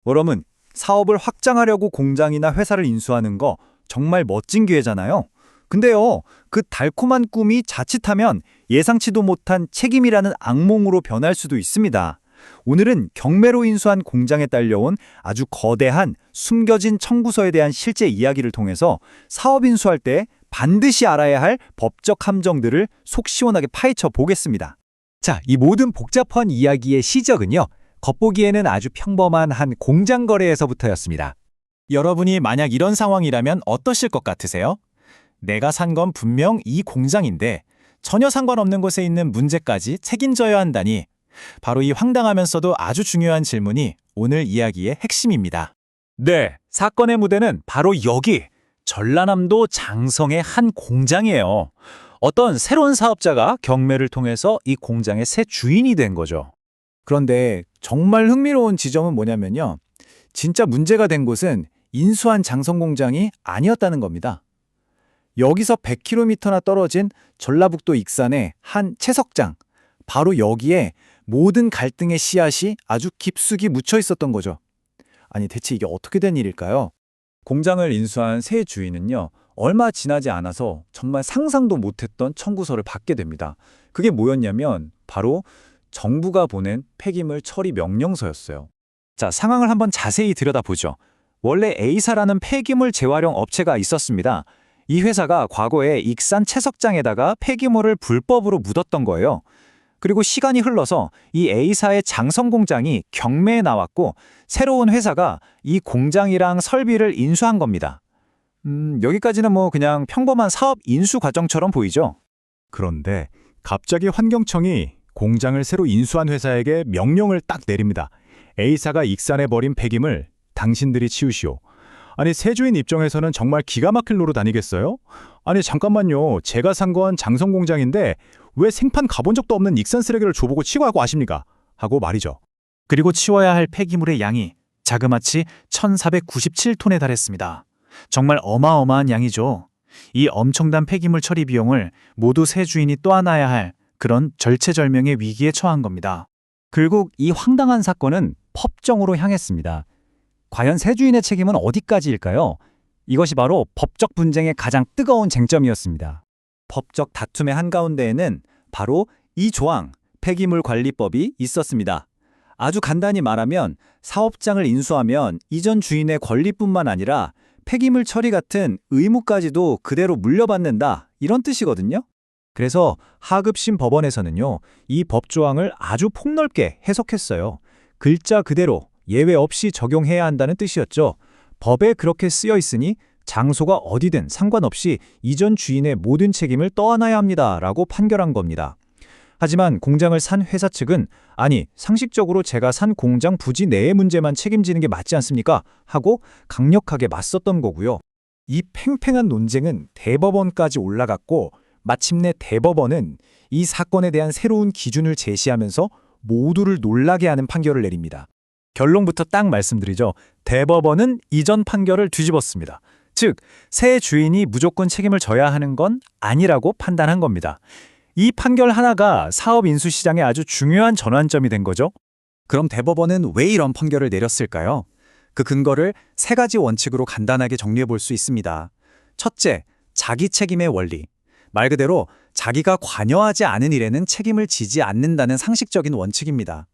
여러분, 사업을 확장하려고 공장이나 회사를 인수하는 거 정말 멋진 기회잖아요. 근데요, 그 달콤한 꿈이 자칫하면 예상치도 못한 책임이라는 악몽으로 변할 수도 있습니다. 오늘은 경매로 인수한 공장에 딸려온 아주 거대한 숨겨진 청구서에 대한 실제 이야기를 통해서 사업 인수할 때 반드시 알아야 할 법적 함정들을 속 시원하게 파헤쳐 보겠습니다. 자, 이 모든 복잡한 이야기의 시작은요, 겉보기에는 아주 평범한 한 공장 거래에서부터였습니다. 여러분이 만약 이런 상황이라면 어떠실 것 같으세요? 내가 산 건 분명 이 공장인데 전혀 상관없는 곳에 있는 문제까지 책임져야 한다니. 바로 이 황당하면서도 아주 중요한 질문이 오늘 이야기의 핵심입니다. 네, 사건의 무대는 바로 여기, 전라남도 장성의 한 공장이에요. 어떤 새로운 사업자가 경매를 통해서 이 공장의 새 주인이 된 거죠. 그런데 정말 흥미로운 지점은 뭐냐면요. 진짜 문제가 된 곳은 인수한 장성공장이 아니었다는 겁니다. 여기서 100km나 떨어진 전라북도 익산의 한 채석장, 바로 여기에 모든 갈등의 씨앗이 아주 깊숙이 묻혀 있었던 거죠. 아니, 대체 이게 어떻게 된 일일까요? 공장을 인수한 새 주인은요, 얼마 지나지 않아서 정말 상상도 못했던 청구서를 받게 됩니다. 그게 뭐였냐면 바로 정부가 보낸 폐기물 처리 명령서였어요. 자, 상황을 한번 자세히 들여다보죠. 원래 A사라는 폐기물 재활용 업체가 있었습니다. 이 회사가 과거에 익산 채석장에다가 폐기물을 불법으로 묻었던 거예요. 그리고 시간이 흘러서 이 A사의 장성공장이 경매에 나왔고 새로운 회사가 이 공장이랑 설비를 인수한 겁니다. 여기까지는 뭐 그냥 평범한 사업 인수 과정처럼 보이죠? 그런데 갑자기 환경청이 공장을 새로 인수한 회사에게 명령을 딱 내립니다. A사가 익산에 버린 폐기물 당신들이 치우시오. 아니, 새 주인 입장에서는 정말 기가 막힐 노릇 아니겠어요? 아니, 잠깐만요. 제가 산 건 장성공장인데 왜 생판 가본 적도 없는 익산 쓰레기를 줘보고 치워하고 아십니까? 하고 말이죠. 그리고 치워야 할 폐기물의 양이 자그마치 1,497톤에 달했습니다. 정말 어마어마한 양이죠. 이 엄청난 폐기물 처리 비용을 모두 새 주인이 떠안아야 할 그런 절체절명의 위기에 처한 겁니다. 결국 이 황당한 사건은 법정으로 향했습니다. 과연 새 주인의 책임은 어디까지일까요? 이것이 바로 법적 분쟁의 가장 뜨거운 쟁점이었습니다. 법적 다툼의 한가운데에는 바로 이 조항, 폐기물관리법이 있었습니다. 아주 간단히 말하면 사업장을 인수하면 이전 주인의 권리뿐만 아니라 폐기물 처리 같은 의무까지도 그대로 물려받는다, 이런 뜻이거든요. 그래서 하급심 법원에서는요, 이 법조항을 아주 폭넓게 해석했어요. 글자 그대로 예외 없이 적용해야 한다는 뜻이었죠. 법에 그렇게 쓰여 있으니 장소가 어디든 상관없이 이전 주인의 모든 책임을 떠안아야 합니다라고 판결한 겁니다. 하지만 공장을 산 회사 측은 아니, 상식적으로 제가 산 공장 부지 내의 문제만 책임지는 게 맞지 않습니까? 하고 강력하게 맞섰던 거고요. 이 팽팽한 논쟁은 대법원까지 올라갔고 마침내 대법원은 이 사건에 대한 새로운 기준을 제시하면서 모두를 놀라게 하는 판결을 내립니다. 결론부터 딱 말씀드리죠. 대법원은 이전 판결을 뒤집었습니다. 즉, 새 주인이 무조건 책임을 져야 하는 건 아니라고 판단한 겁니다. 이 판결 하나가 사업 인수 시장에 아주 중요한 전환점이 된 거죠. 그럼 대법원은 왜 이런 판결을 내렸을까요? 그 근거를 세 가지 원칙으로 간단하게 정리해 볼 수 있습니다. 첫째, 자기 책임의 원리. 말 그대로 자기가 관여하지 않은 일에는 책임을 지지 않는다는 상식적인 원칙입니다.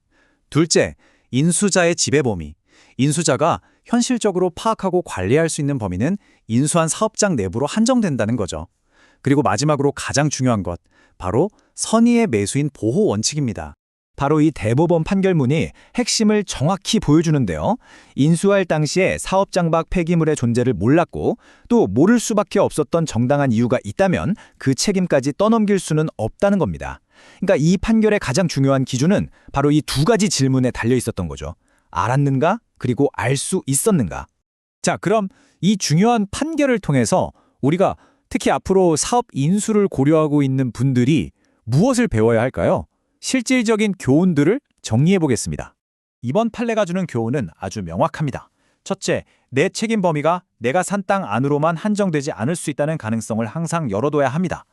둘째, 인수자의 지배 범위. 인수자가 현실적으로 파악하고 관리할 수 있는 범위는 인수한 사업장 내부로 한정된다는 거죠. 그리고 마지막으로 가장 중요한 것, 바로 선의의 매수인 보호 원칙입니다. 바로 이 대법원 판결문이 핵심을 정확히 보여주는데요. 인수할 당시에 사업장 밖 폐기물의 존재를 몰랐고 또 모를 수밖에 없었던 정당한 이유가 있다면 그 책임까지 떠넘길 수는 없다는 겁니다. 그러니까 이 판결의 가장 중요한 기준은 바로 이 두 가지 질문에 달려 있었던 거죠. 알았는가? 그리고 알 수 있었는가? 자, 그럼 이 중요한 판결을 통해서 우리가 특히 앞으로 사업 인수를 고려하고 있는 분들이 무엇을 배워야 할까요? 실질적인 교훈들을 정리해 보겠습니다. 이번 판례가 주는 교훈은 아주 명확합니다. 첫째, 내 책임 범위가 내가 산 땅 안으로만 한정되지 않을 수 있다는 가능성을 항상 열어둬야 합니다.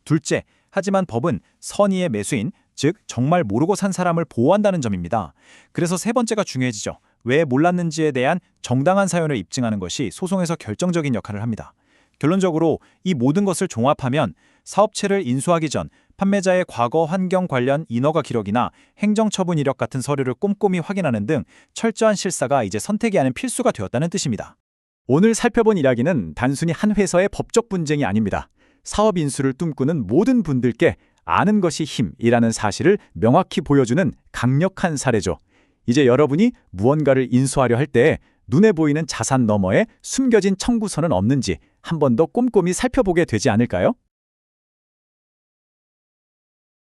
둘째, 하지만 법은 선의의 매수인, 즉 정말 모르고 산 사람을 보호한다는 점입니다. 그래서 세 번째가 중요해지죠. 왜 몰랐는지에 대한 정당한 사연을 입증하는 것이 소송에서 결정적인 역할을 합니다. 결론적으로 이 모든 것을 종합하면 사업체를 인수하기 전 판매자의 과거 환경 관련 인허가 기록이나 행정처분 이력 같은 서류를 꼼꼼히 확인하는 등 철저한 실사가 이제 선택이 아닌 필수가 되었다는 뜻입니다. 오늘 살펴본 이야기는 단순히 한 회사의 법적 분쟁이 아닙니다. 사업 인수를 꿈꾸는 모든 분들께 아는 것이 힘이라는 사실을 명확히 보여주는 강력한 사례죠. 이제 여러분이 무언가를 인수하려 할 때 눈에 보이는 자산 너머에 숨겨진 청구서는 없는지 한 번 더 꼼꼼히 살펴보게 되지 않을까요?